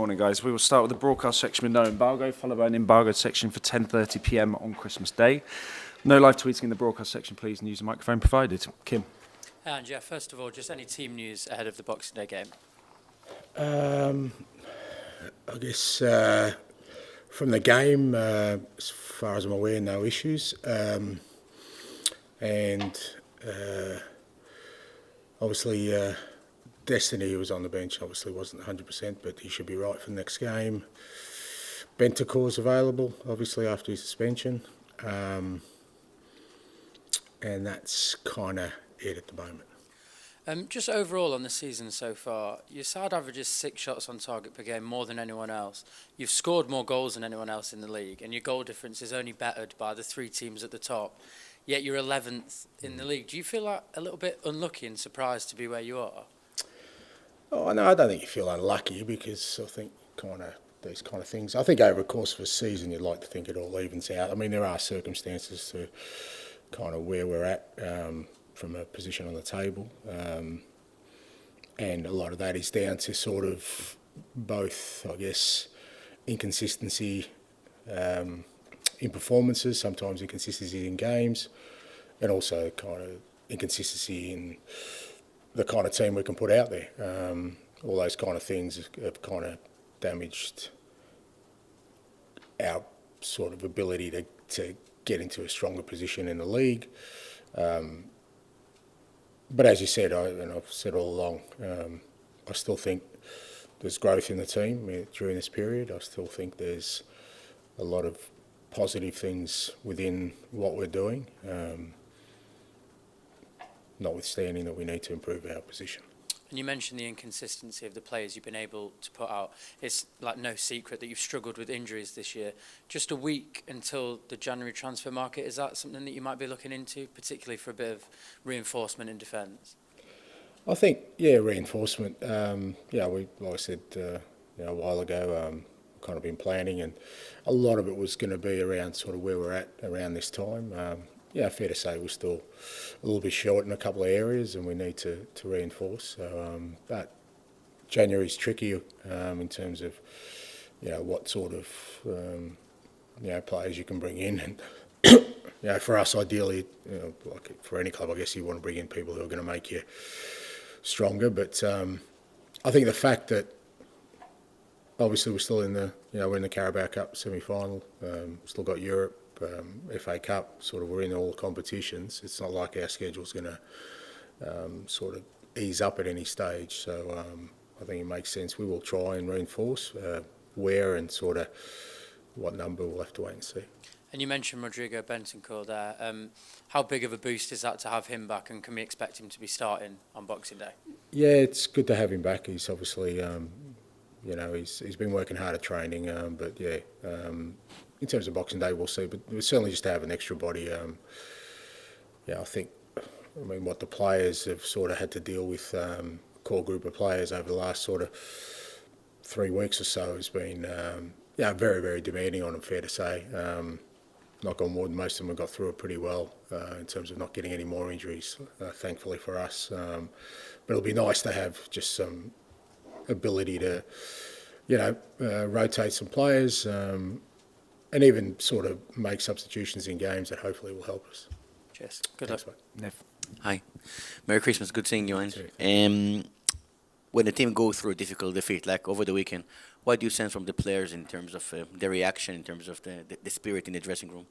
Morning, guys. We will start with the broadcast section with no embargo, followed by an embargoed section for 10:30 p.m. on Christmas Day. No live tweeting in the broadcast section, please, and use the microphone provided. Kim. And yeah, first of all, just any team news ahead of the Boxing Day game? I guess from the game, as far as I'm aware, no issues. Obviously, Destiny, who was on the bench, obviously wasn't 100%, but he should be right for the next game. Bentancur's available, obviously, after his suspension. And that's kind of it at the moment. Just overall on the season so far, your side averages 6 shots on target per game, more than anyone else. You've scored more goals than anyone else in the league, and your goal difference is only bettered by the 3 teams at the top, yet you're 11th in the league. Do you feel like a little bit unlucky and surprised to be where you are? Oh, no, I don't think you feel unlucky, because I think these kind of things, I think over the course of a season you'd like to think it all evens out. I mean, there are circumstances to kind of where we're at from a position on the table, and a lot of that is down to sort of both, I guess, inconsistency in performances, sometimes inconsistency in games, and also kind of inconsistency in the kind of team we can put out there. All those kind of things have kind of damaged our sort of ability to get into a stronger position in the league. But as you said, and I've said all along, I still think there's growth in the team during this period. I still think there's a lot of positive things within what we're doing, notwithstanding that we need to improve our position. And you mentioned the inconsistency of the players you've been able to put out. It's like no secret that you've struggled with injuries this year. Just a week until the January transfer market, is that something that you might be looking into, particularly for a bit of reinforcement in defence? I think, yeah, reinforcement. Like I said a while ago, kind of been planning, and a lot of it was going to be around sort of where we're at around this time. Fair to say we're still a little bit short in a couple of areas, and we need to reinforce. So, but January's tricky in terms of what sort of players you can bring in, and for us, ideally, like for any club, I guess you want to bring in people who are going to make you stronger. But I think the fact that obviously we're still in we're in the Carabao Cup semi-final, still got Europe. FA Cup, sort of we're in all competitions. It's not like our schedule's going to sort of ease up at any stage. So I think it makes sense. We will try and reinforce where and sort of what number. We'll have to wait and see. And you mentioned Rodrigo Bentancur there. How big of a boost is that to have him back, and can we expect him to be starting on Boxing Day? Yeah, it's good to have him back. He's obviously, he's been working hard at training, in terms of Boxing Day, we'll see. But certainly just to have an extra body. I think, what the players have sort of had to deal with, core group of players over the last sort of 3 weeks or so has been, very, very demanding on them, fair to say. Knock on wood, most of them have got through it pretty well in terms of not getting any more injuries, thankfully for us. But it'll be nice to have just some ability to, rotate some players, and even sort of make substitutions in games that hopefully will help us. Cheers. Good luck. Nev. Hi. Merry Christmas. Good seeing you, Ange. When the team goes through a difficult defeat, like over the weekend, what do you sense from the players in terms of their reaction, in terms of the spirit in the dressing room?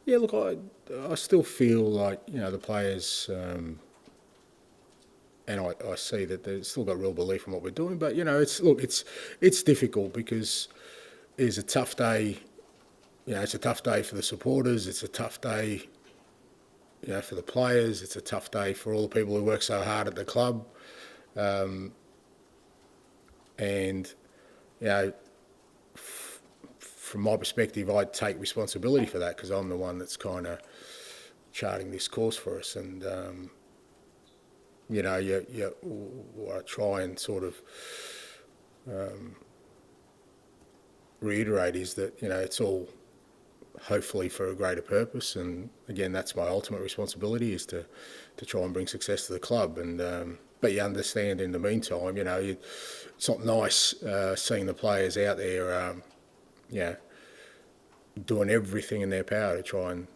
Yeah, look, I still feel like, the players, and I see that they've still got real belief in what we're doing. But, it's difficult because it's a tough day. It's a tough day for the supporters. It's a tough day, for the players. It's a tough day for all the people who work so hard at the club. From my perspective, I take responsibility for that because I'm the one that's kind of charting this course for us. And, what I try and sort of reiterate is that, it's all hopefully for a greater purpose. And again, that's my ultimate responsibility, is to try and bring success to the club. And, but you understand in the meantime, it's not nice seeing the players out there, doing everything in their power to try and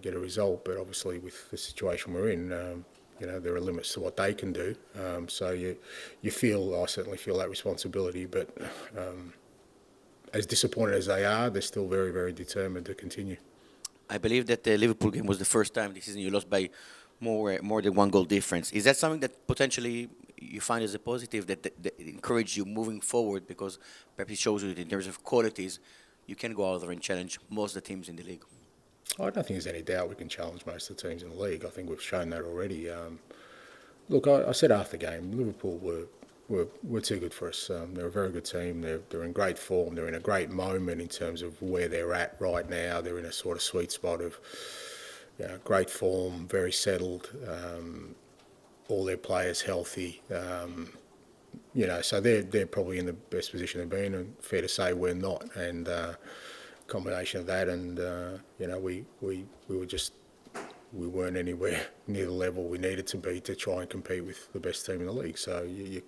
get a result. But obviously, with the situation we're in, there are limits to what they can do. So I certainly feel that responsibility. But as disappointed as they are, they're still very, very determined to continue. I believe that the Liverpool game was the first time this season you lost by more than 1 goal difference. Is that something that potentially you find as a positive that encourages you moving forward, because perhaps it shows you that in terms of qualities you can go out there and challenge most of the teams in the league? I don't think there's any doubt we can challenge most of the teams in the league. I think we've shown that already. Look, I said after the game, Liverpool were too good for us. They're a very good team. They're in great form. They're in a great moment in terms of where they're at right now. They're in a sort of sweet spot of great form, very settled, all their players healthy. So they're probably in the best position they've been, and fair to say we're not. And combination of that, and we weren't anywhere near the level we needed to be to try and compete with the best team in the league. So you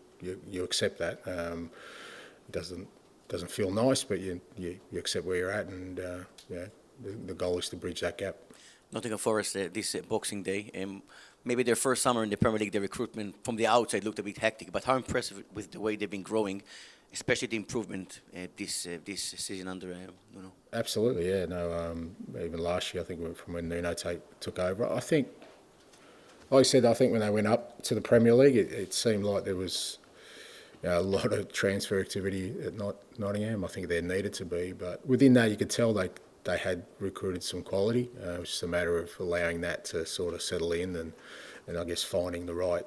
accept that. It doesn't feel nice, but you accept where you're at, and the goal is to bridge that gap. Nottingham Forest this Boxing Day. Maybe their first summer in the Premier League, the recruitment from the outside looked a bit hectic, but how impressive with the way they've been growing, especially the improvement this season under Nuno? Absolutely, yeah. No, even last year, I think from when Nuno took over, I think, like I said, when they went up to the Premier League, it seemed like there was a lot of transfer activity at Nottingham. I think there needed to be, but within that, you could tell they had recruited some quality. It was just a matter of allowing that to sort of settle in and I guess finding the right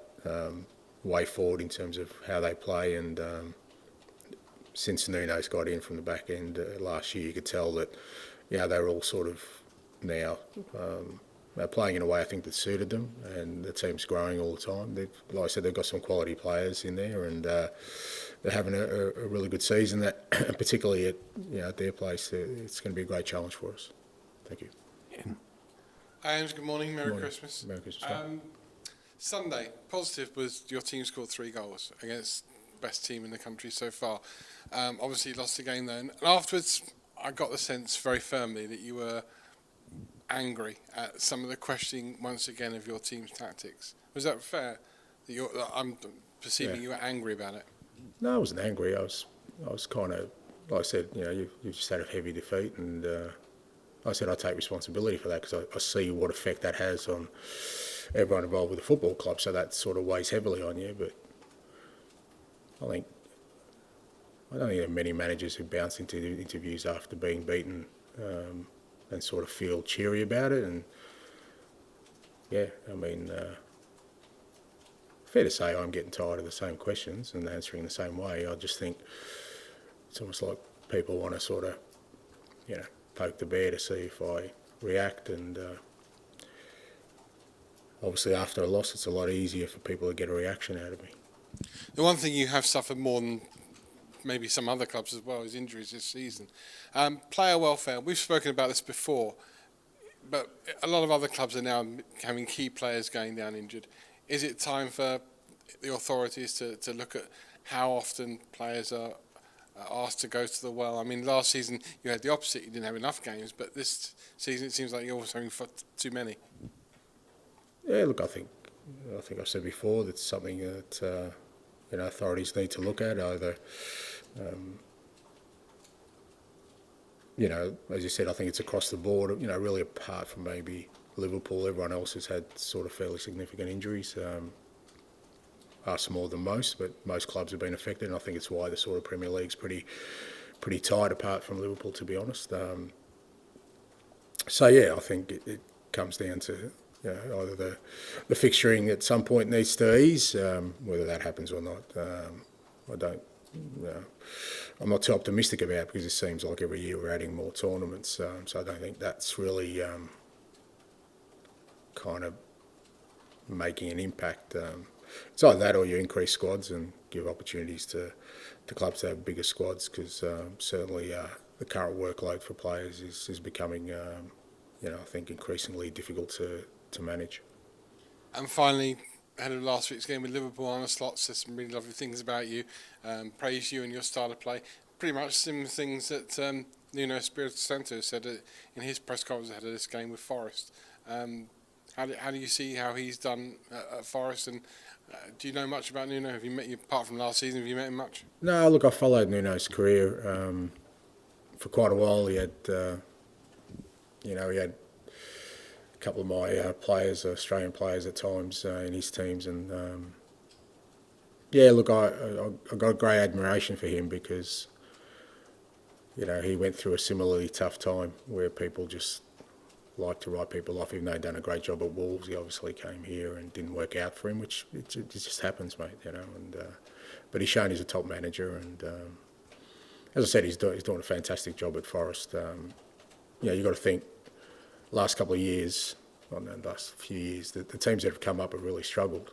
way forward in terms of how they play. And since Nuno's got in from the back end last year, you could tell that they're all sort of now playing in a way I think that suited them, and the team's growing all the time. Like I said, they've got some quality players in there, and they're having a really good season. That particularly at their place, it's going to be a great challenge for us. Thank you. Hi, Ange. Good morning. Merry Christmas. Merry Christmas. Sunday, positive was your team scored 3 goals against the best team in the country so far. Obviously, you lost the game then. And afterwards, I got the sense very firmly that you were angry at some of the questioning once again of your team's tactics. Was that fair? I'm perceiving you were angry about it. No, I wasn't angry. I was kind of, like I said, you just had a heavy defeat, and I said I take responsibility for that because I see what effect that has on everyone involved with the football club. So that sort of weighs heavily on you. But I don't think there are many managers who bounce into interviews after being beaten and sort of feel cheery about it. And fair to say I'm getting tired of the same questions and answering the same way. I just think it's almost like people want to sort of, poke the bear to see if I react. And obviously after a loss, it's a lot easier for people to get a reaction out of me. The one thing you have suffered more than maybe some other clubs as well is injuries this season. Player welfare, we've spoken about this before, but a lot of other clubs are now having key players going down injured. Is it time for the authorities to look at how often players are asked to go to the well? I mean, last season you had the opposite, you didn't have enough games, but this season it seems like you're also having too many. Yeah, look, I think I've said before that's something that authorities need to look at. Either, as you said, I think it's across the board. Really apart from maybe Liverpool, everyone else has had sort of fairly significant injuries. Us more than most, but most clubs have been affected, and I think it's why the sort of Premier League's pretty tight apart from Liverpool, to be honest. I think it comes down to either the fixturing at some point needs to ease, whether that happens or not. I'm not too optimistic about it because it seems like every year we're adding more tournaments, so I don't think that's really kind of making an impact. It's either that or you increase squads and give opportunities to clubs to have bigger squads, because certainly the current workload for players is becoming, I think, increasingly difficult to manage. And finally, ahead of last week's game with Liverpool on the slot, said some really lovely things about you, praised you and your style of play. Pretty much similar things that Nuno Espirito Santo said in his press conference ahead of this game with Forest. How do you see how he's done at Forest, and do you know much about Nuno? Have you met him, apart from last season, have you met him much? No, look, I followed Nuno's career for quite a while. He had, he had a couple of my players, Australian players at times in his teams, and look, I got great admiration for him because, he went through a similarly tough time where people just like to write people off, even though he'd done a great job at Wolves. He obviously came here and didn't work out for him, which it just happens, mate. And but he's shown he's a top manager, and as I said, he's doing a fantastic job at Forest. You've got to think, last couple of years, last few years, the teams that have come up have really struggled.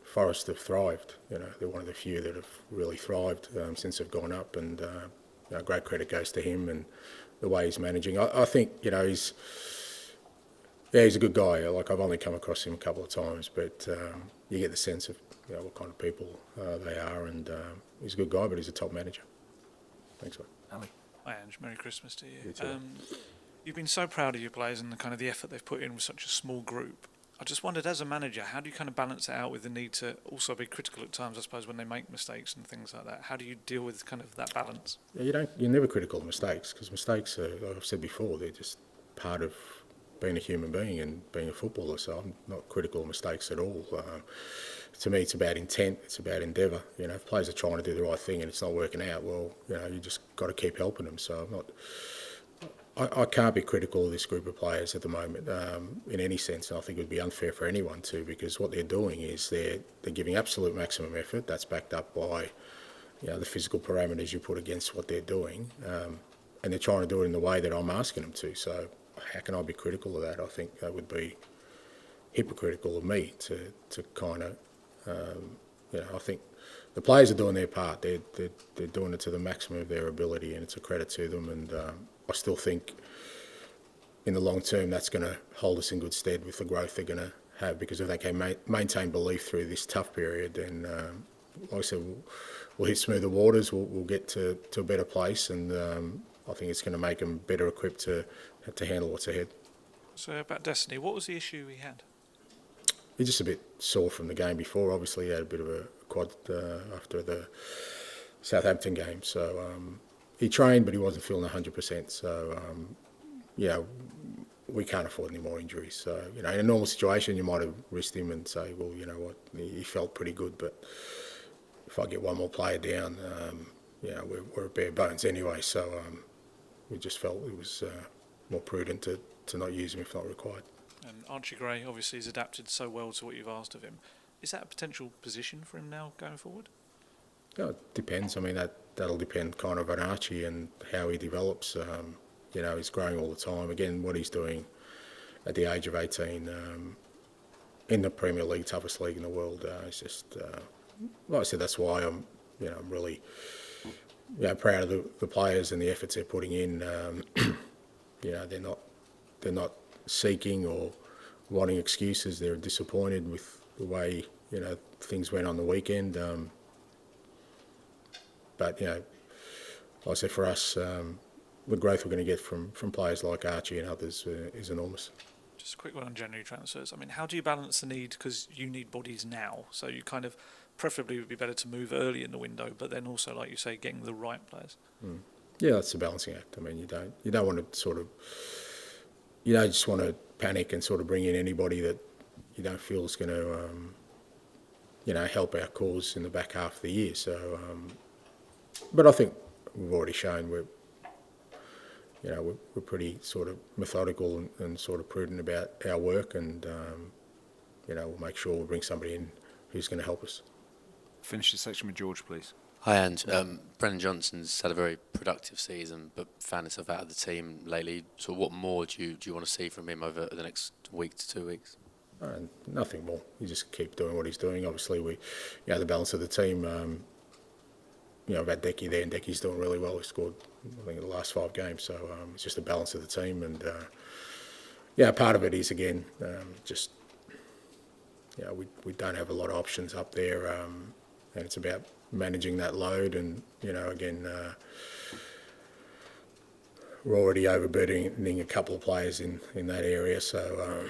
Forest have thrived. They're one of the few that have really thrived since they've gone up, and great credit goes to him and the way he's managing. I think he's a good guy. Like, I've only come across him a couple of times, but you get the sense of what kind of people they are, and he's a good guy, but he's a top manager. Thanks, mate. Ali. Hi, Ange. Merry Christmas to you. You too. You've been so proud of your players and the kind of the effort they've put in with such a small group. I just wondered, as a manager, how do you kind of balance it out with the need to also be critical at times, I suppose, when they make mistakes and things like that? How do you deal with kind of that balance? Yeah, you're never critical of mistakes, because mistakes are, like I've said before, they're just part of being a human being and being a footballer. So I'm not critical of mistakes at all. To me, it's about intent. It's about endeavour. If players are trying to do the right thing and it's not working out, well, you just got to keep helping them. So I'm not. I can't be critical of this group of players at the moment in any sense. And I think it would be unfair for anyone to, because what they're doing is they're giving absolute maximum effort. That's backed up by the physical parameters you put against what they're doing, and they're trying to do it in the way that I'm asking them to. So how can I be critical of that? I think that would be hypocritical of me to kind of I think the players are doing their part. They're doing it to the maximum of their ability, and it's a credit to them. And I still think in the long term that's going to hold us in good stead with the growth they're going to have, because if they can maintain belief through this tough period, then like I said, we'll hit smoother waters. We'll get to a better place, and I think it's going to make them better equipped to handle what's ahead. So about Destiny, what was the issue he had? He's just a bit sore from the game before. Obviously, he had a bit of a quad after the Southampton game. So he trained, but he wasn't feeling 100%. So, we can't afford any more injuries. So, in a normal situation, you might have risked him and say, well, you know what, he felt pretty good. But if I get one more player down, we're at bare bones anyway. So we just felt it was more prudent to not use him if not required. And Archie Gray obviously has adapted so well to what you've asked of him. Is that a potential position for him now going forward? Yeah, it depends. I mean, that'll depend kind of on Archie and how he develops. He's growing all the time. Again, what he's doing at the age of 18 in the Premier League, toughest league in the world, it's just, like I said, that's why I'm really proud of the players and the efforts they're putting in. They're not seeking or wanting excuses. They're disappointed with the way things went on the weekend. But like I said, for us, the growth we're going to get from players like Archie and others is enormous. Just a quick one on January transfers. I mean, how do you balance the need, because you need bodies now, so you kind of preferably would be better to move early in the window, but then also, like you say, getting the right players. Yeah, that's a balancing act. I mean, you don't want to sort of, you don't just want to panic and sort of bring in anybody that you don't feel is going to, help our cause in the back half of the year. So, but I think we've already shown we're pretty sort of methodical and sort of prudent about our work, and we'll make sure we bring somebody in who's going to help us. Finish the section with George, please. Hi, Ange. Brendan Johnson's had a very productive season, but found himself out of the team lately. So what more do you want to see from him over the next week to 2 weeks? Nothing more. You just keep doing what he's doing. Obviously, the balance of the team, I've had Decky there, and Decky's doing really well. He scored, I think, in the last 5 games. So it's just a balance of the team, and yeah, part of it is again just we don't have a lot of options up there, and it's about managing that load. And again, we're already overburdening a couple of players in that area. So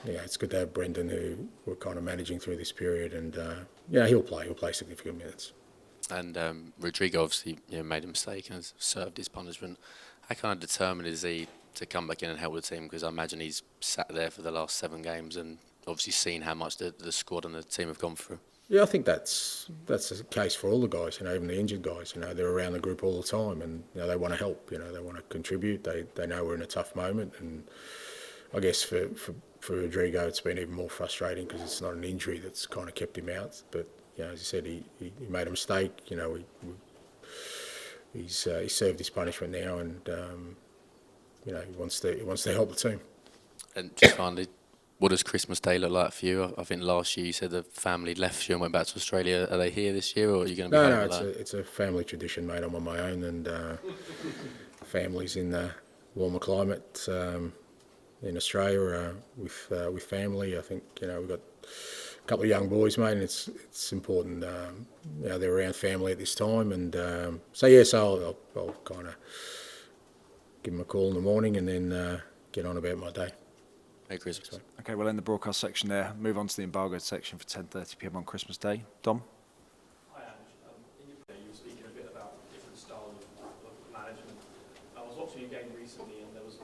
it's good to have Brendan, who we're kind of managing through this period, and he'll play significant minutes. And Rodrigo obviously made a mistake and has served his punishment. How kind of determined is he to come back in and help the team? Because I imagine he's sat there for the last 7 games and obviously seen how much the squad and the team have gone through. Yeah, I think that's the case for all the guys. Even the injured guys. They're around the group all the time, and they want to help. They want to contribute. They know we're in a tough moment, and I guess for Rodrigo, it's been even more frustrating because it's not an injury that's kind of kept him out. But as you said, he made a mistake. He's served his punishment now, and he wants to help the team. And just finally, what does Christmas Day look like for you? I think last year you said the family left you and went back to Australia. Are they here this year, or are you going to be home? No, it's a family tradition, mate. I'm on my own, and family's in the warmer climate in Australia with family. I think we've got a couple of young boys, mate, and it's important. They're around family at this time, and so I'll kind of give them a call in the morning and then get on about my day. Merry Christmas. Okay, we'll end the broadcast section there. Move on to the embargoed section for 10:30 p.m. on Christmas Day. Dom? Hi, Ange. In your video, you were speaking a bit about different styles of management. I was watching a game recently, and there was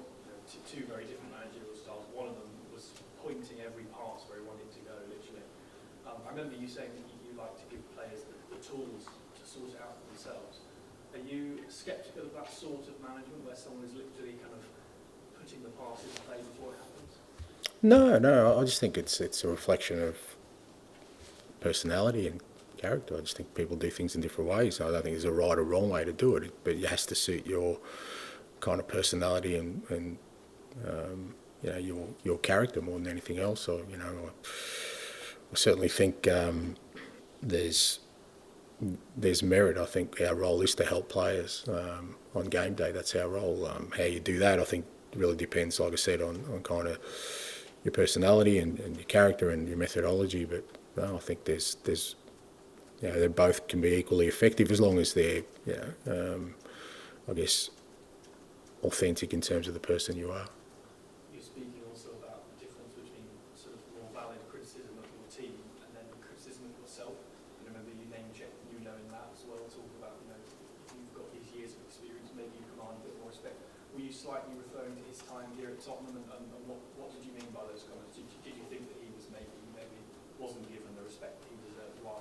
two very different managerial styles. One of them was pointing every pass where he wanted to go, literally. I remember you saying that you like to give players the tools to sort it out for themselves. Are you sceptical of that sort of management, where someone is literally kind of putting the pass into play before it happens? No. I just think it's a reflection of personality and character. I just think people do things in different ways. I don't think there's a right or wrong way to do it, but it has to suit your kind of personality and your character more than anything else. So I certainly think there's merit. I think our role is to help players on game day. That's our role. How you do that, I think, really depends, like I said, on kind of your personality and your character and your methodology. But no, I think there's they both can be equally effective as long as they're I guess authentic in terms of the person you are. You're speaking also about the difference between sort of more valid criticism of your team and then criticism of yourself. And remember, you name checked in that as well. Talk about if you've got these years of experience, maybe you command a bit more respect. Were you slightly referring to his time here at Tottenham, and what did you mean by those comments? Did you think that he was maybe wasn't given the respect he deserved? Why?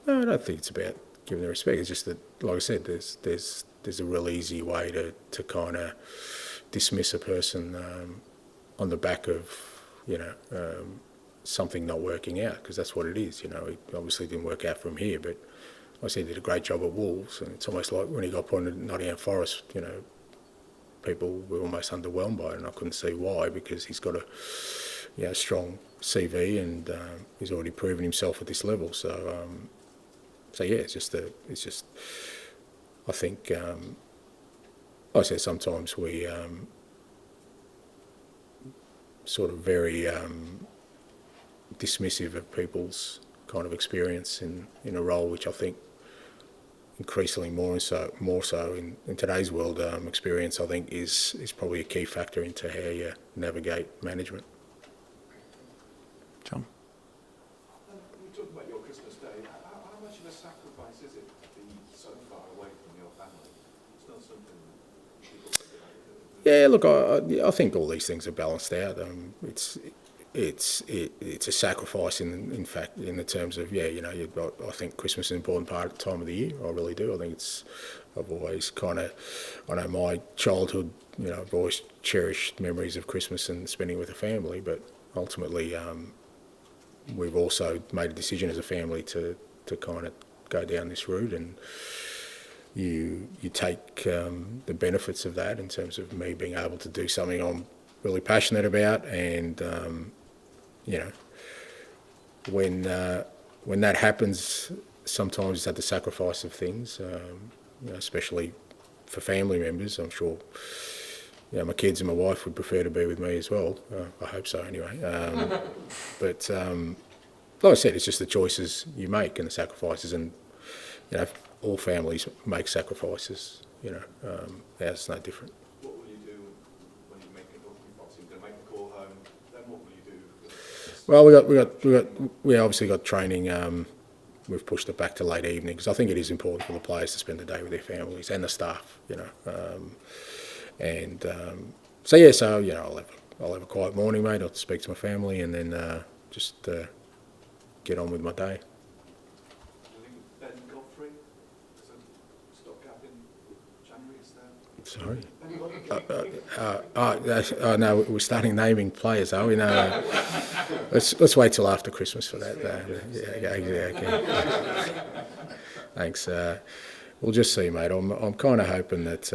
No, I don't think it's about giving the respect. It's just that, like I said, there's a real easy way to kind of dismiss a person on the back of something not working out, because that's what it is. It obviously didn't work out from here, but like I said, he did a great job at Wolves, and it's almost like when he got appointed at Nottingham Forest, people were almost underwhelmed by it, and I couldn't see why, because he's got a strong CV and he's already proven himself at this level. So it's just I think like I said, sometimes we sort of very dismissive of people's kind of experience in a role, which I think increasingly more so in today's world, experience I think is probably a key factor into how you navigate management. John? We talked about your Christmas Day. How much of a sacrifice is it to be so far away from your family? It's not something people think about. Yeah, look, I think all these things are balanced out. It's a sacrifice in fact, in the terms of I think Christmas is an important time of the year. I really do. I think I've always I know my childhood, I've always cherished memories of Christmas and spending it with the family, but ultimately we've also made a decision as a family to kind of go down this route, and you take the benefits of that in terms of me being able to do something I'm really passionate about, and when that happens, sometimes it's at the sacrifice of things, especially for family members. I'm sure my kids and my wife would prefer to be with me as well. I hope so, anyway. But like I said, it's just the choices you make and the sacrifices, and all families make sacrifices. Ours is no different. What will you do when you make it? You're obviously going to make the call home. Then what will you do? Well, we obviously got training. We've pushed it back to late evening because I think it is important for the players to spend the day with their families and the staff. I'll have a quiet morning, mate. I'll speak to my family and then just get on with my day. I think Ben Godfrey as a stopgap in January, is there? Sorry. No, we're starting naming players, are we? No. Let's wait till after Christmas for that. Okay. Thanks. We'll just see, mate. I'm kind of hoping that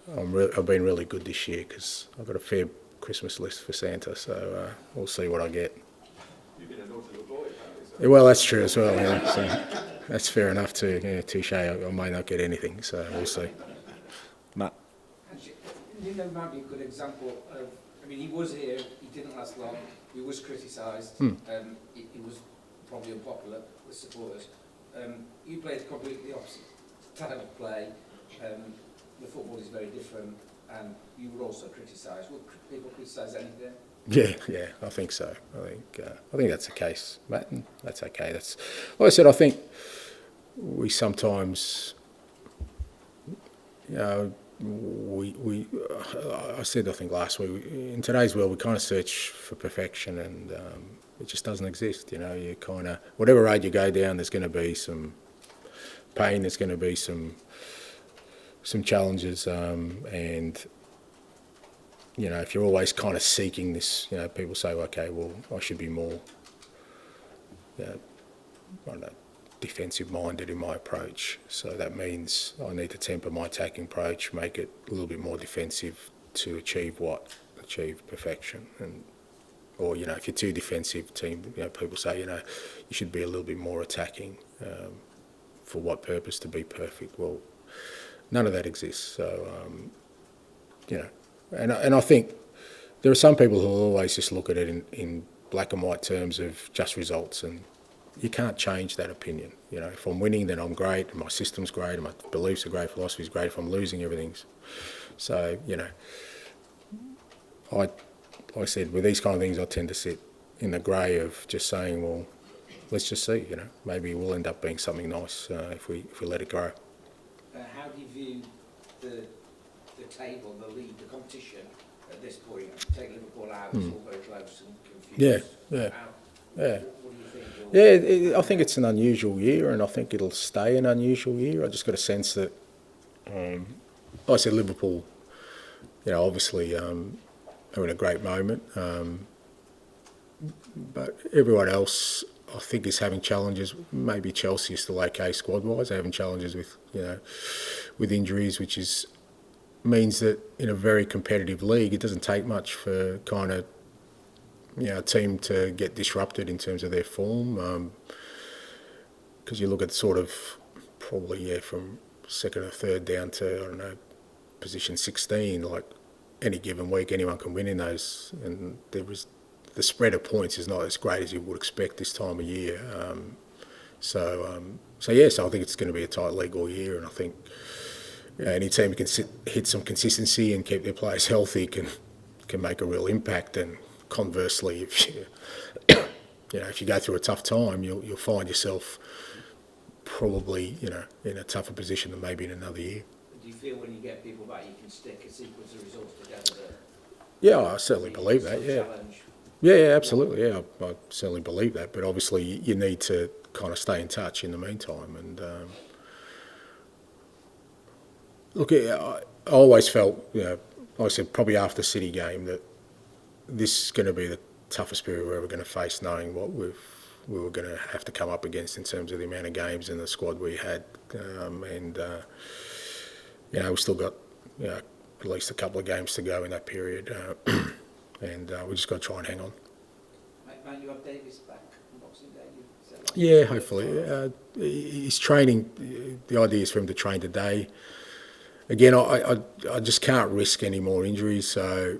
I've been really good this year because I've got a fair Christmas list for Santa, so we'll see what I get. You've been a naughty little boy, apparently. Yeah, well, that's true as well. Yeah, so that's fair enough too. Yeah, touche. I may not get anything, so we'll see. Matt. Nino might be a good example of. I mean, he was here. He didn't last long. He was criticised. He was probably unpopular with supporters. You played completely opposite type of play. The football is very different, and you were also criticised. Would people criticise anything? Yeah, I think so. I think that's the case, Matt. And that's okay. That's like I said. I think we sometimes, I said I think last week. In today's world, we kind of search for perfection, and it just doesn't exist. You kind of whatever road you go down, there's going to be some pain. There's going to be some challenges, and if you're always kind of seeking this, people say, okay, well, I should be more, I don't know, defensive-minded in my approach. So that means I need to temper my attacking approach, make it a little bit more defensive to achieve what? Achieve perfection. Or if you're too defensive, people say, you should be a little bit more attacking. For what purpose? To be perfect. Well, none of that exists. So, and I think there are some people who will always just look at it in black and white terms of just results, and you can't change that opinion. If I'm winning, then I'm great, and my system's great, and my beliefs are great, philosophy's great. If I'm losing, everything's. So, like I said, with these kind of things, I tend to sit in the grey of just saying, well, let's just see. Maybe it will end up being something nice if we let it grow. How do you view the table, the league, the competition at this point? Take Liverpool out, it's all very close and confused. Yeah. What do you think? I think it's an unusual year, and I think it'll stay an unusual year. I just got a sense that, like I said, Liverpool, obviously are in a great moment, but everyone else, I think, is having challenges. Maybe Chelsea is still okay squad-wise. They're having challenges with injuries, which means that in a very competitive league, it doesn't take much for kind of a team to get disrupted in terms of their form. Because you look at sort of probably from second or third down to position 16. Like any given week, anyone can win in those, and the spread of points is not as great as you would expect this time of year. So I think it's going to be a tight league all year, and I think any team who can hit some consistency and keep their players healthy can make a real impact. And conversely, if you go through a tough time, you'll find yourself probably in a tougher position than maybe in another year. Do you feel when you get people back, you can stick a sequence of results together? Yeah, I certainly believe that. Yeah. Challenge? Yeah, absolutely. Yeah, I certainly believe that. But obviously, you need to kind of stay in touch in the meantime. And look, I always felt, like I said, probably after the City game, that this is going to be the toughest period we're ever going to face, knowing what we were going to have to come up against in terms of the amount of games and the squad we had. We've still got at least a couple of games to go in that period. And we just got to try and hang on. Might you have Davis back on Boxing Day? Yeah, hopefully. He's training. The idea is for him to train today. again, I just can't risk any more injuries. So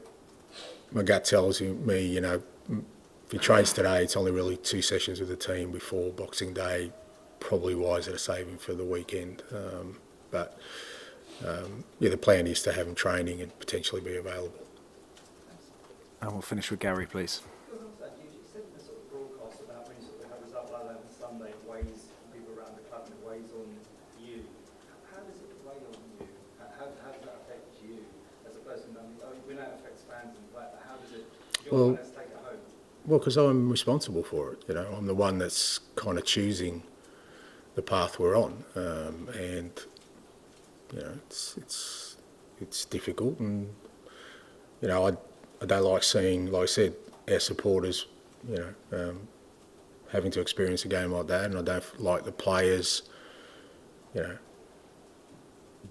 my gut tells me, you know, if he trains today, it's only really 2 sessions with the team before Boxing Day. Probably wiser to save him for the weekend. But yeah, the plan is to have him training and potentially be available. And we'll finish with Gary, please. You said in the sort of broadcast about when you sort of have a result like that on Sunday, it weighs people around the club and it weighs on you. How does it weigh on you? How does that affect you as a person? I mean, we know it affects fans and like, but how does it? Your fans take it home? Well, because I'm responsible for it. You know, I'm the one that's kind of choosing the path we're on, and you know, it's difficult, and you know, I don't like seeing, like I said, our supporters, you know, having to experience a game like that, and I don't like the players, you know,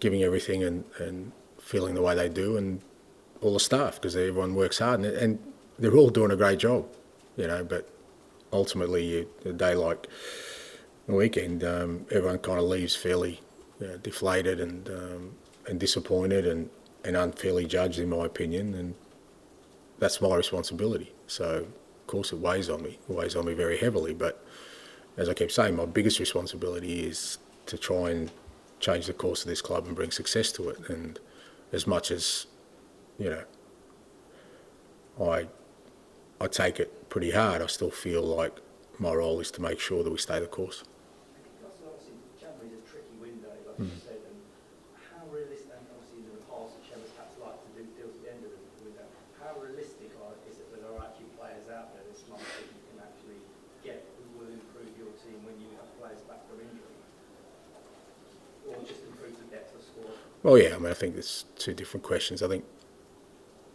giving everything and feeling the way they do, and all the staff, because everyone works hard, and they're all doing a great job, you know, but ultimately, a day like the weekend, everyone kind of leaves fairly deflated and disappointed and unfairly judged, in my opinion, and that's my responsibility. So, of course, it weighs on me. It weighs on me very heavily, but as I keep saying, my biggest responsibility is to try and change the course of this club and bring success to it. And as much as, you know, I take it pretty hard, I still feel like my role is to make sure that we stay the course. Obviously, January's a tricky window, like you said, and how realistic, and obviously in the past, Chever's perhaps like to do deals at the end of the window. How realistic is it that there are actually players out there this month that you can actually get who will improve your team when you have players back from injury? Or just improve the depth of squad? Well, yeah, I mean, I think there's 2 different questions. I think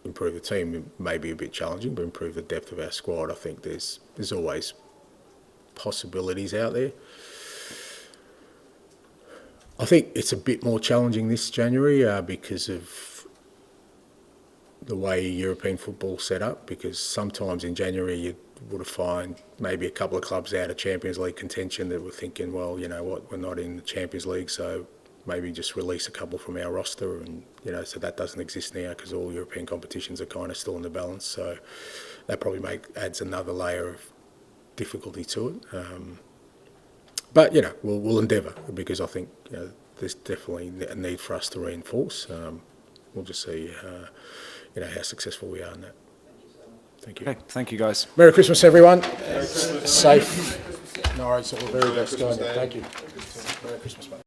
improve the team may be a bit challenging, but improve the depth of our squad, I think there's always possibilities out there. I think it's a bit more challenging this January because of the way European football's set up, because sometimes in January you would find maybe a couple of clubs out of Champions League contention that were thinking, well, you know what, we're not in the Champions League, so maybe just release a couple from our roster, and you know, so that doesn't exist now because all European competitions are kind of still in the balance. So that probably adds another layer of difficulty to it. But you know, we'll endeavour, because I think you know, there's definitely a need for us to reinforce. We'll just see, you know, how successful we are in that. Thank you. Okay, thank you, guys. Merry Christmas, everyone. Safe. No worries. All the very best. Thank you. Merry Christmas, mate.